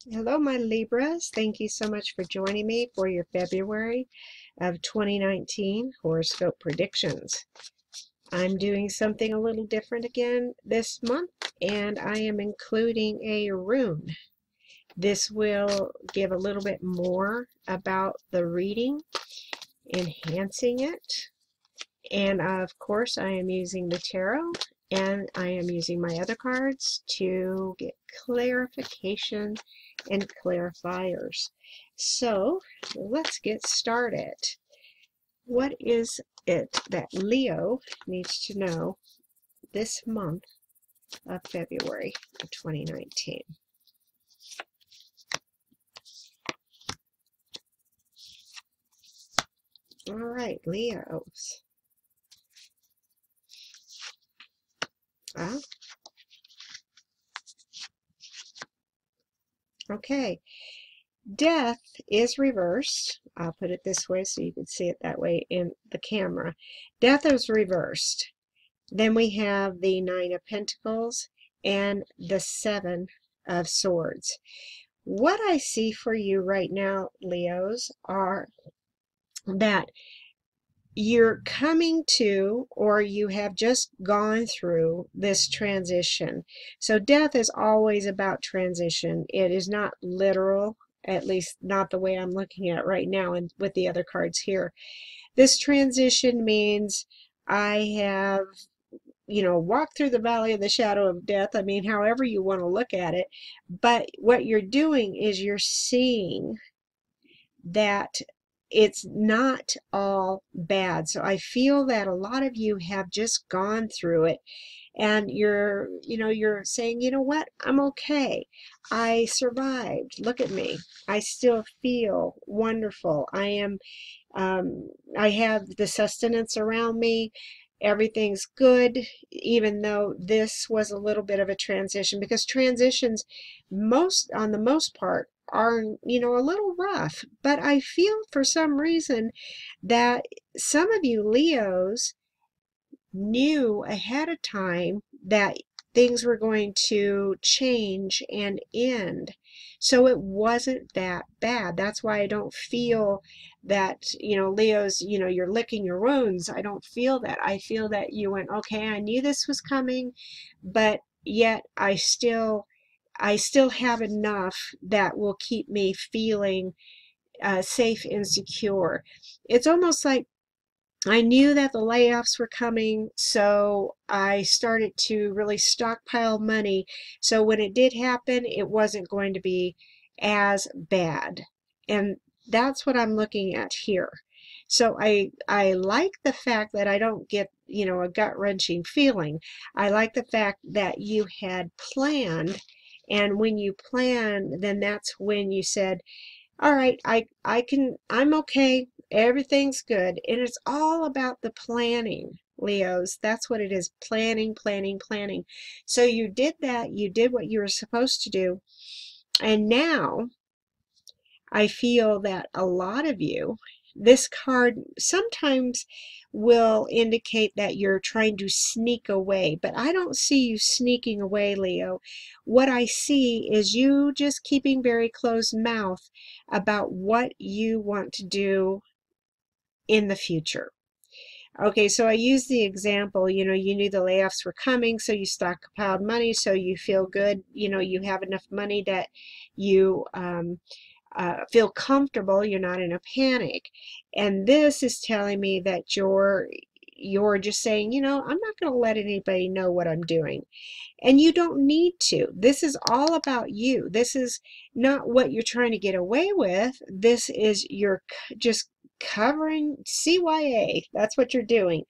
Hello, my Libras. Thank you so much for joining me for your February of 2019 horoscope predictions. I'm doing something a little different again this month, and I am including a rune. This will give a little bit more about the reading, enhancing it. And of course, I am using the tarot and I am using my other cards to get clarification and clarifiers. So let's get started. What is it that Leo needs to know this month of February of 2019? All right, Leos. Ah, okay. Death is reversed. I'll put it this way so you can see it that way in the camera. Death is reversed. Then we have the Nine of Pentacles and the Seven of Swords. What I see for you right now, Leos, are that you're coming to, or you have just gone through this transition. So death is always about transition. It is not literal, at least not the way I'm looking at it right now and with the other cards here. This transition means I have, walked through the valley of the shadow of death. I mean, however you want to look at it. But what you're doing is you're seeing that it's not all bad. So I feel that a lot of you have just gone through it and you're saying, you know what, I'm okay. I survived. Look at me. I still feel wonderful. I have the sustenance around me. Everything's good, even though this was a little bit of a transition, because transitions, on the most part, are, a little rough. But I feel for some reason that some of you Leos knew ahead of time that things were going to change and end. So it wasn't that bad. That's why I don't feel that, Leos, you're licking your wounds. I don't feel that. I feel that you went, okay, I knew this was coming, but yet I still have enough that will keep me feeling safe and secure. It's almost like I knew that the layoffs were coming, so I started to really stockpile money. So when it did happen, it wasn't going to be as bad. And that's what I'm looking at here. So I like the fact that I don't get, a gut-wrenching feeling. I like the fact that you had planned, and when you planned, then that's when you said, all right, I'm okay. Everything's good. And it's all about the planning, Leos. That's what it is. Planning, planning, planning. So you did that. You did what you were supposed to do. And now I feel that a lot of you, this card sometimes will indicate that you're trying to sneak away, but I don't see you sneaking away, Leo. What I see is you just keeping very closed mouth about what you want to do in the future. Okay, so I use the example, you knew the layoffs were coming, so you stockpiled money, so you feel good, you have enough money that you feel comfortable, you're not in a panic. And this is telling me that you're just saying, I'm not going to let anybody know what I'm doing. And you don't need to. This is all about you. This is not what you're trying to get away with. This is you're just covering CYA. That's what you're doing.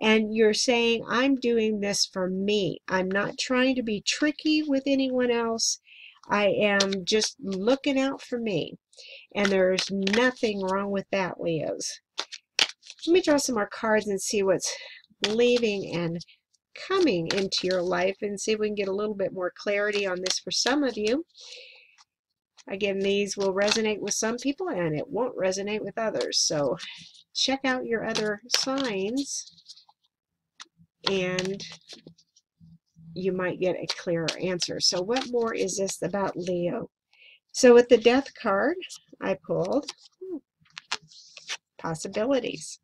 And you're saying, I'm doing this for me. I'm not trying to be tricky with anyone else. I am just looking out for me. And there's nothing wrong with that, Leos. Let me draw some more cards and see what's leaving and coming into your life and see if we can get a little bit more clarity on this for some of you. Again, these will resonate with some people and it won't resonate with others. So check out your other signs and you might get a clearer answer. So what more is this about Leo? So with the Death card, I pulled possibilities.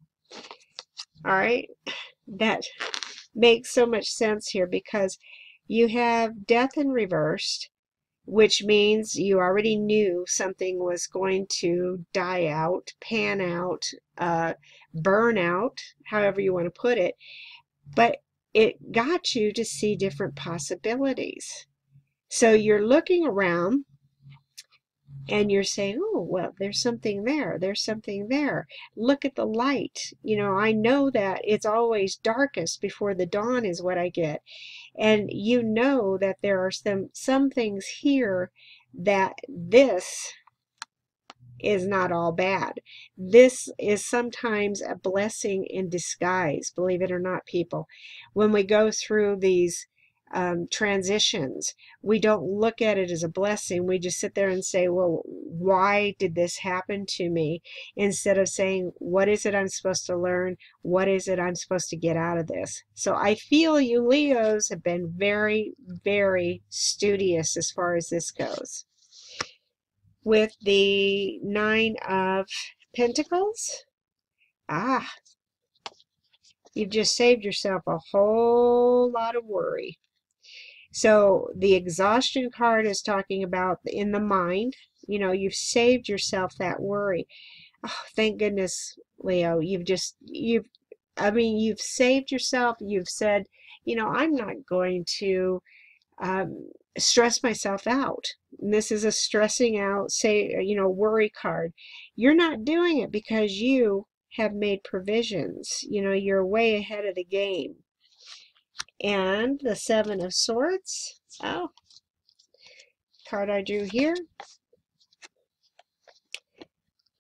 All right, that makes so much sense here because you have Death in reversed, which means you already knew something was going to die out, pan out, burn out, however you want to put it. But it got you to see different possibilities. So you're looking around and you're saying, oh, well, there's something there. There's something there. Look at the light. You know, I know that it's always darkest before the dawn is what I get. And you know that there are some things here that this is not all bad. This is sometimes a blessing in disguise, believe it or not, people. When we go through these transitions, we don't look at it as a blessing. We just sit there and say, well, why did this happen to me? Instead of saying, what is it I'm supposed to learn? What is it I'm supposed to get out of this? So I feel you Leos have been very, very studious as far as this goes. With the Nine of Pentacles, you've just saved yourself a whole lot of worry. So the exhaustion card is talking about in the mind. You know, you've saved yourself that worry. Oh, thank goodness, Leo. You've saved yourself. You've said, you know, I'm not going to stress myself out. And this is a stressing out, say, you know, worry card. You're not doing it because you have made provisions. You know, you're way ahead of the game. And the Seven of Swords. Oh, card I drew here.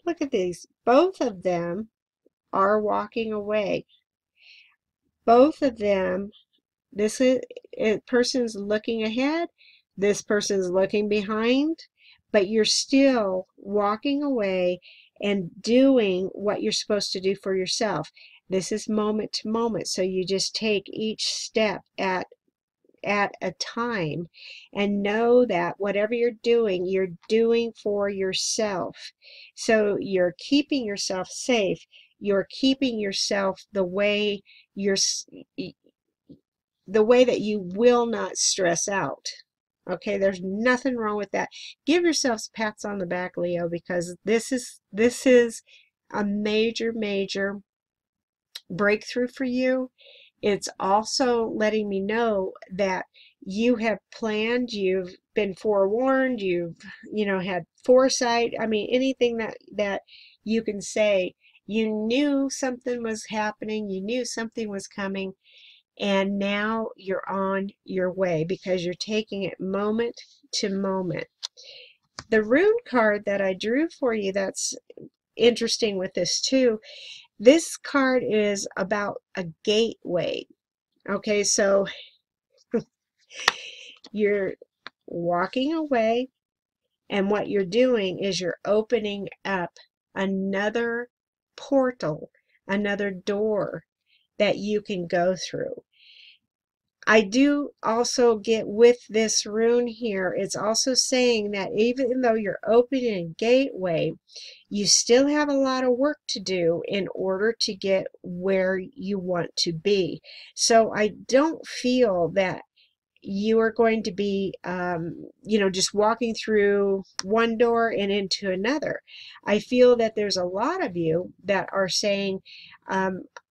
Look at these. Both of them are walking away. Both of them, this is, person's looking ahead, this person's looking behind, but you're still walking away and doing what you're supposed to do for yourself. This is moment to moment, so you just take each step at a time and know that whatever you're doing for yourself. So you're keeping yourself safe. You're keeping yourself the way that you will not stress out. Okay, there's nothing wrong with that. Give yourselves pats on the back, Leo, because this is a major, major breakthrough for you. It's also letting me know that you have planned, you've been forewarned, you've, you know, had foresight. I mean, anything that you can say, you knew something was happening, you knew something was coming, and now you're on your way because you're taking it moment to moment. The rune card that I drew for you that's interesting with this too, this card is about a gateway. Okay, so you're walking away, and what you're doing is you're opening up another portal, another door that you can go through. I do also get with this rune here, it's also saying that even though you're opening a gateway, you still have a lot of work to do in order to get where you want to be. So I don't feel that you are going to be, you know, just walking through one door and into another. I feel that there's a lot of you that are saying,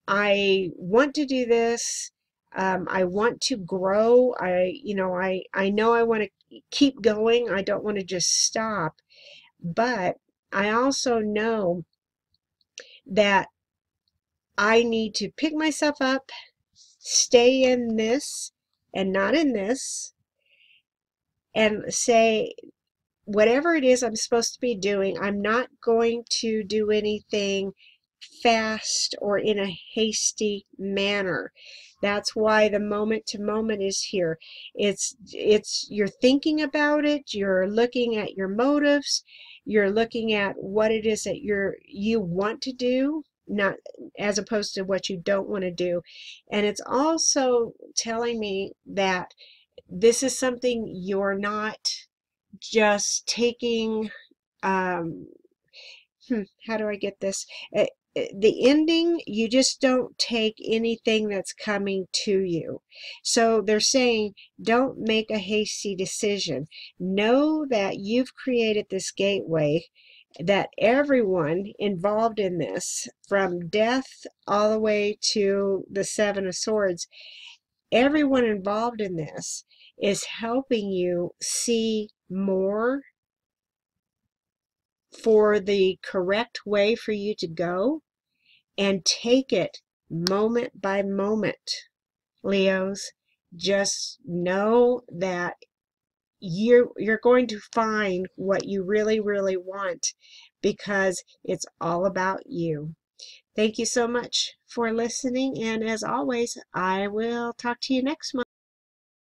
I want to do this. I want to grow. I know I want to keep going. I don't want to just stop. But I also know that I need to pick myself up, stay in this and not in this, and say, whatever it is I'm supposed to be doing, I'm not going to do anything fast or in a hasty manner. That's why the moment to moment is here. It's you're thinking about it, you're looking at your motives, you're looking at what it is that you want to do, not as opposed to what you don't want to do. And it's also telling me that this is something you're not just taking, um, how do I get this? The ending, you just don't take anything that's coming to you. So they're saying, don't make a hasty decision. Know that you've created this gateway, that everyone involved in this, from death all the way to the Seven of Swords, everyone involved in this is helping you see more for the correct way for you to go, and take it moment by moment. Leos, just know that you're going to find what you really, really want, because it's all about you. Thank you so much for listening, and as always, I will talk to you next month.